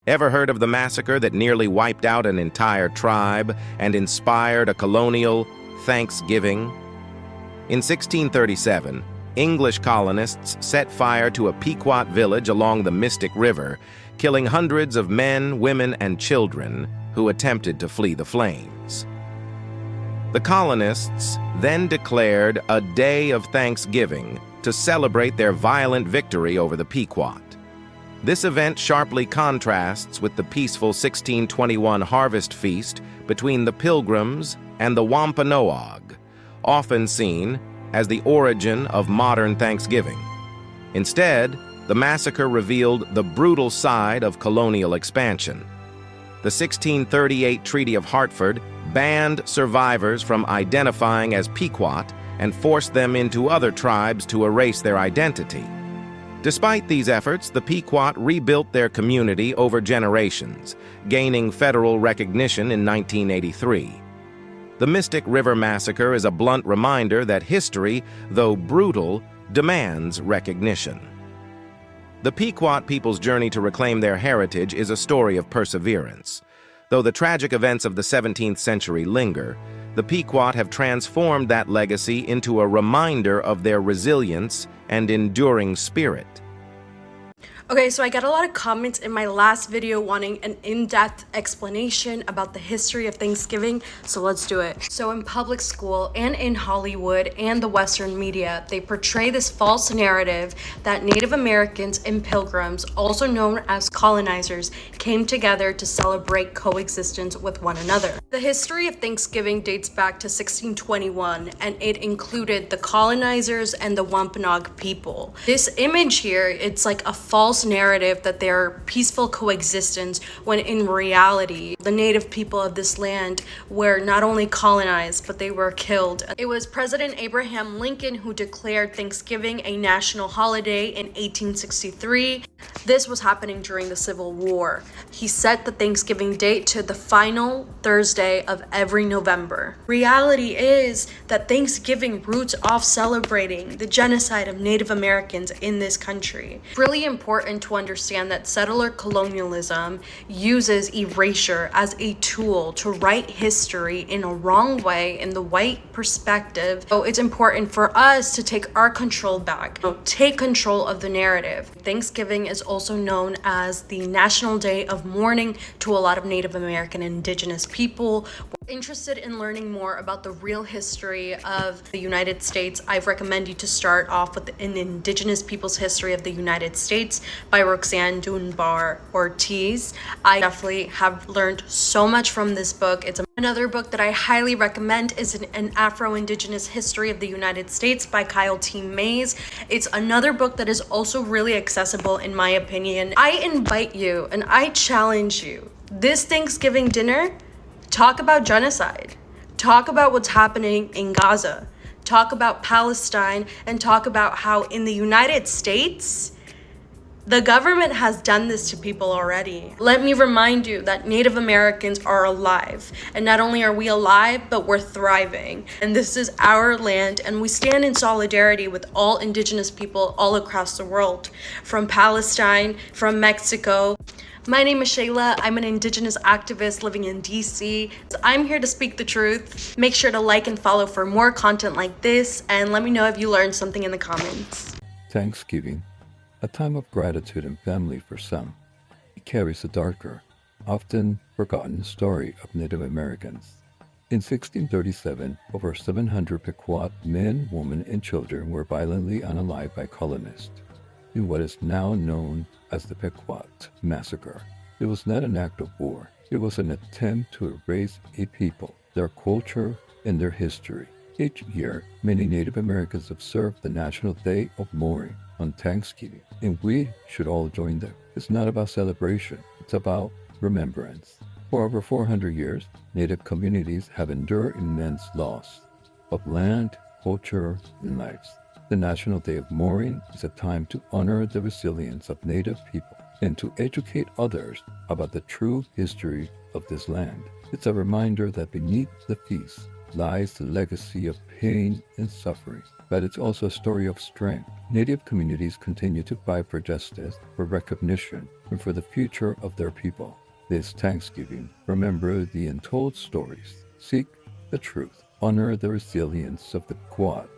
Ever heard of the massacre that nearly wiped out an entire tribe and inspired a colonial Thanksgiving? In 1637, English colonists set fire to a Pequot village along the Mystic River, killing hundreds of men, women, and children who attempted to flee the flames. The colonists then declared a day of Thanksgiving to celebrate their violent victory over the Pequot. This event sharply contrasts with the peaceful 1621 harvest feast between the Pilgrims and the Wampanoag, often seen as the origin of modern Thanksgiving. Instead, the massacre revealed the brutal side of colonial expansion. The 1638 Treaty of Hartford banned survivors from identifying as Pequot and forced them into other tribes to erase their identity. Despite these efforts, the Pequot rebuilt their community over generations, gaining federal recognition in 1983. The Mystic River Massacre is a blunt reminder that history, though brutal, demands recognition. The Pequot people's journey to reclaim their heritage is a story of perseverance. Though the tragic events of the 17th century linger, the Pequot have transformed that legacy into a reminder of their resilience and enduring spirit. Okay, so I got a lot of comments in my last video wanting an in-depth explanation about the history of Thanksgiving, so let's do it. So in public school and in Hollywood and the Western media, they portray this false narrative that Native Americans and Pilgrims, also known as colonizers, came together to celebrate coexistence with one another. The history of Thanksgiving dates back to 1621, and it included the colonizers and the Wampanoag people. This image here, it's like a false narrative that they're peaceful coexistence, when in reality the native people of this land were not only colonized but they were killed. It was President Abraham Lincoln who declared Thanksgiving a national holiday in 1863. This was happening during the Civil War. He set the Thanksgiving date to the final Thursday of every November. Reality is that Thanksgiving roots off celebrating the genocide of Native Americans in this country. It's really important to understand that settler colonialism uses erasure as a tool to write history in a wrong way, in the white perspective. So it's important for us to take our control back, take control of the narrative. Thanksgiving is also known as the National Day of Mourning to a lot of Native American and Indigenous people. Interested in learning more about the real history of the United States, I recommend you to start off with an Indigenous Peoples History of the United States by Roxanne Dunbar Ortiz. I definitely have learned so much from this book. It's another book that I highly recommend is an Afro-Indigenous History of the United States by Kyle T. Mays. It's another book that is also really accessible in my opinion. I invite you and I challenge you, this Thanksgiving dinner, talk about genocide. Talk about what's happening in Gaza. Talk about Palestine, and talk about how in the United States, the government has done this to people already. Let me remind you that Native Americans are alive. And not only are we alive, but we're thriving. And this is our land, and we stand in solidarity with all Indigenous people all across the world, from Palestine, from Mexico. My name is Shayla. I'm an Indigenous activist living in DC. I'm here to speak the truth. Make sure to like and follow for more content like this, and let me know if you learned something in the comments. Thanksgiving, a time of gratitude and family for some, it carries a darker, often forgotten story of Native Americans. In 1637, over 700 Pequot men, women, and children were violently unalived by colonists in what is now known as the Pequot Massacre. It was not an act of war. It was an attempt to erase a people, their culture, and their history. Each year, many Native Americans observe the National Day of Mourning on Thanksgiving, and we should all join them. It's not about celebration, it's about remembrance. For over 400 years, Native communities have endured immense loss of land, culture, and lives. The National Day of Mourning is a time to honor the resilience of Native people and to educate others about the true history of this land. It's a reminder that beneath the feast lies the legacy of pain and suffering, but it's also a story of strength. Native communities continue to fight for justice, for recognition, and for the future of their people. This Thanksgiving, remember the untold stories, seek the truth, honor the resilience of the Quad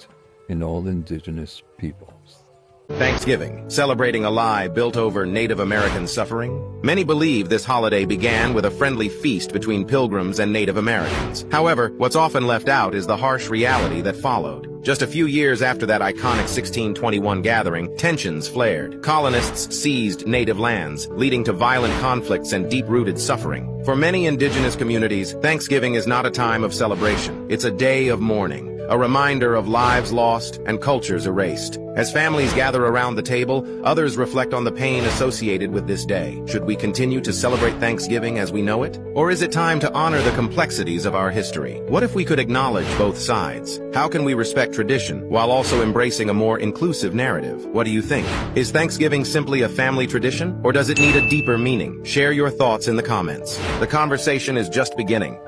and all indigenous peoples. Thanksgiving, celebrating a lie built over Native American suffering. Many believe this holiday began with a friendly feast between Pilgrims and Native Americans. However, what's often left out is the harsh reality that followed. Just a few years after that iconic 1621 gathering, tensions flared. Colonists seized native lands, leading to violent conflicts and deep-rooted suffering. For many indigenous communities, Thanksgiving is not a time of celebration. It's a day of mourning, a reminder of lives lost and cultures erased. As families gather around the table, others reflect on the pain associated with this day. Should we continue to celebrate Thanksgiving as we know it? Or is it time to honor the complexities of our history? What if we could acknowledge both sides? How can we respect tradition while also embracing a more inclusive narrative? What do you think? Is Thanksgiving simply a family tradition, or does it need a deeper meaning? Share your thoughts in the comments. The conversation is just beginning.